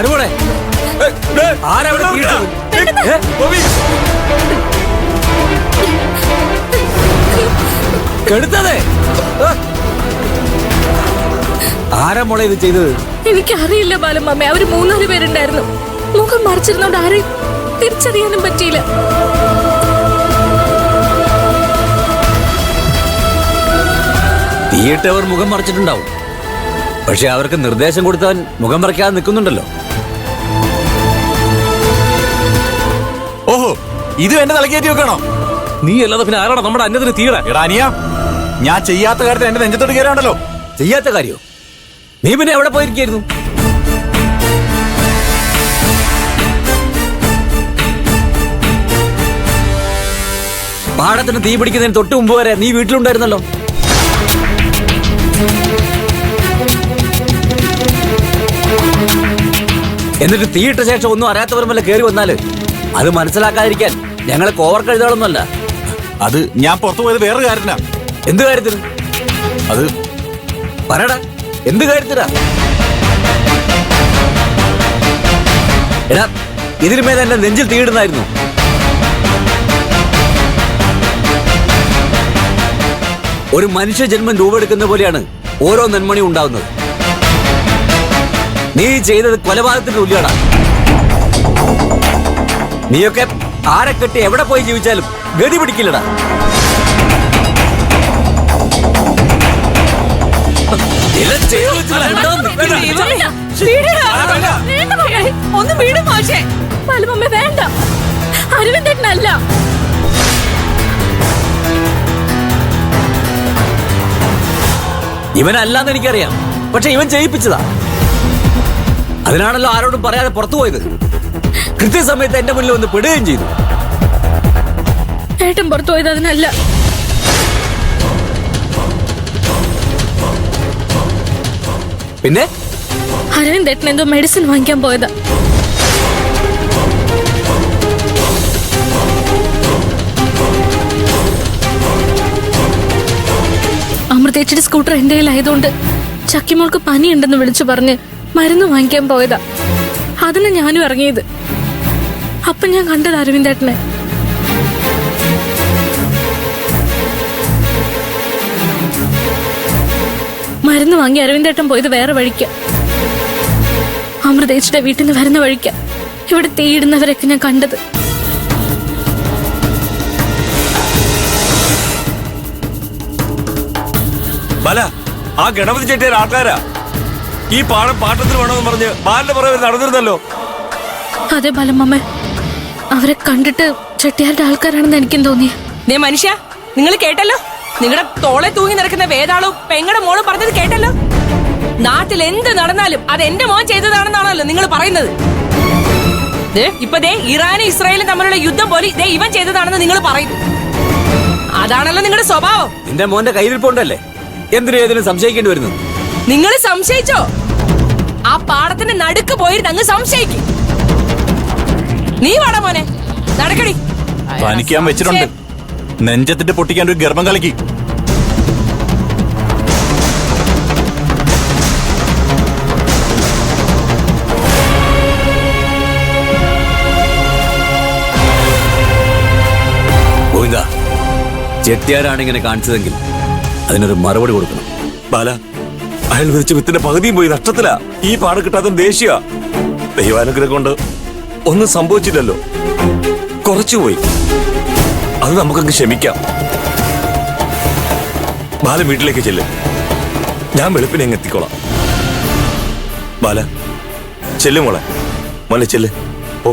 ആരുകൂടെ ആരവിടെ കെടുത്തതേ? ആരാ മോളെ ഇത് ചെയ്തത്? എനിക്കറിയില്ല ബാലമ്മ. അവര് 3-4 പേരുണ്ടായിരുന്നു. മുഖം മറിച്ചിരുന്നോണ്ട് ആരെയും തിരിച്ചറിയാനും പറ്റിയില്ല. തീയിട്ടവർ മുഖം മറിച്ചിട്ടുണ്ടാവും. പക്ഷെ അവർക്ക് നിർദ്ദേശം കൊടുത്തവൻ മുഖം മറയ്ക്കാതെ നിൽക്കുന്നുണ്ടല്ലോ. ഓഹോ, ഇത് എന്നെ തലക്കേറ്റി വെക്കണോ? നീ അല്ലാതെ പിന്നെ ആരാണ് നമ്മുടെ അന്യത്തിന് തീയിടാൻ? എടാ അനിയ, ഞാൻ ചെയ്യാത്ത കാര്യത്തിൽ എന്റെ നെഞ്ചത്തോട്ട് കയറാണ്ടല്ലോ. ചെയ്യാത്ത കാര്യോ? നീ പിന്നെ എവിടെ പോയിരിക്കായിരുന്നു? പാടത്തിന് തീ പിടിക്കുന്നതിന് തൊട്ട് മുമ്പ് വരെ നീ വീട്ടിലുണ്ടായിരുന്നല്ലോ. എന്നിട്ട് തീയിട്ട ശേഷം ഒന്നും അറിയാത്തവരും വല്ല കയറി വന്നാല് അത് മനസ്സിലാക്കാതിരിക്കാൻ ഞങ്ങളെ കോവർ കഴുതാളൊന്നുമല്ല. അത് ഞാൻ പുറത്തു പോയത് വേറൊരു കാര്യത്തിനാ. എന്ത് കാര്യത്തിന്? അത് പറയടാ, എന്ത് കാര്യത്തിനാ? എടാ, ഇതിനു മേലെ എന്റെ നെഞ്ചിൽ തീയിടുന്നായിരുന്നു. ഒരു മനുഷ്യ ജന്മം രൂപെടുക്കുന്ന പോലെയാണ് ഓരോ നെന്മണിയും ഉണ്ടാവുന്നത്. നീ ചെയ്തത് കൊലപാതകത്തിന്റെ തുല്യമാണ്. നീയൊക്കെ ആരെ കെട്ടി എവിടെ പോയി ജീവിച്ചാലും ഗതി പിടിക്കില്ലടാ. ഒന്ന് വീടും മോശേ. ബാലമ്മ വേണ്ട, അരവിന്ദേട്ടനല്ല. ഇവനല്ലാന്ന് എനിക്കറിയാം, പക്ഷെ ഇവൻ ചെയ്യിപ്പിച്ചതാ. അതിനാണല്ലോ ആരോടും പറയാതെ പുറത്തു പോയത്. കൃത്യസമയത്ത് എന്റെ മുന്നിൽ വന്ന് പെടുകയും ചെയ്തു. ഏട്ടൻ പുറത്തു പോയത് അതിനല്ല. പിന്നെ അരവിന്ദേട്ടൻ എന്തോ മെഡിസിൻ വാങ്ങിക്കാൻ പോയതാ. അമൃതേച്ചിയുടെ സ്കൂട്ടർ എന്റെ കയ്യിലായതുകൊണ്ട് ചക്കിമോൾക്ക് പനിയുണ്ടെന്ന് വിളിച്ചു പറഞ്ഞ് മരുന്ന് വാങ്ങിക്കാൻ പോയതാ. അതിന് ഞാനും ഇറങ്ങിയത്. അപ്പൊ ഞാൻ കണ്ടത് അരവിന്ദേട്ടനെ. മരുന്ന് വാങ്ങി അരവിന്ദേട്ടൻ പോയത് വേറെ വഴിക്ക. അമൃതേച്ചിയുടെ വീട്ടിൽ നിന്ന് വരുന്ന വഴിക്ക ഇവിടെ തീയിടുന്നവരൊക്കെ ഞാൻ കണ്ടത്. ബല, ആ ഗണപതി ചെട്ടിയാർ ആൾക്കാരാ. ഈ പാടം പാട്ടത്തിന് വേണമെന്ന് പറഞ്ഞ് ബാലിന്റെ പുറകെ നടന്നിരുന്നല്ലോ. അതെ ബാലമ്മ, അവരെ കണ്ടിട്ട് ചെട്ടിയാരുടെ ആൾക്കാരാണെന്ന് എനിക്കും തോന്നിയ. മനുഷ്യ, നിങ്ങൾ കേട്ടല്ലോ? നിങ്ങളുടെ തോളെ തൂങ്ങി നടക്കുന്ന വേതാളും പെങ്ങടെ മോളും പറഞ്ഞത് കേട്ടല്ലോ? നാട്ടിൽ എന്ത് നടന്നാലും അത് എന്റെ മോൻ ചെയ്തതാണെന്നാണല്ലോ നിങ്ങൾ പറയുന്നത്. ഇപ്പൊ ഇറാനും ഇസ്രായേലും തമ്മിലുള്ള യുദ്ധം പോലെ ഇവൻ ചെയ്തതാണെന്ന് നിങ്ങൾ പറയുന്നു. അതാണല്ലോ നിങ്ങളുടെ സ്വഭാവം. നിന്റെ മോന്റെ കയ്യിലിരിപ്പുണ്ടല്ലേ എന്തിനും ഏതിനും സംശയിക്കേണ്ടി വരുന്നു. നിങ്ങൾ സംശയിച്ചോ? ആ പാടത്തിന്റെ നടുക്ക് പോയിരുന്ന് അങ്ങ് സംശയിക്കും. നീ വാടാ മോനെ, നടക്കടി. പനിക്കാൻ വെച്ചിട്ടുണ്ട്. നെഞ്ചത്തിന്റെ പൊട്ടിക്കാൻ ഒരു ഗർഭം കളിക്ക്. ചെട്ടിയാരാണ് ഇങ്ങനെ കാണിച്ചതെങ്കിൽ അതിനൊരു മറുപടി കൊടുക്കണം. ബാല, അയാൾ വിധിച്ച വിത്തിന്റെ പകുതിയും പോയി, നഷ്ടത്തിലാ. ഈ പാടം കിട്ടാത്ത ദേഷ്യ. ദൈവാനുഗ്രഹം കൊണ്ട് ഒന്നും സംഭവിച്ചില്ലല്ലോ. കുറച്ചുപോയി, അത് നമുക്കങ്ങ് ക്ഷമിക്കാം. ബാല വീട്ടിലേക്ക് ചെല്ല്, ഞാൻ വെളുപ്പിനെ അങ്ങ് എത്തിക്കോളാം. ബാല ചെല്ലു മോളെ, മോനെ ചെല്ല്. ഓ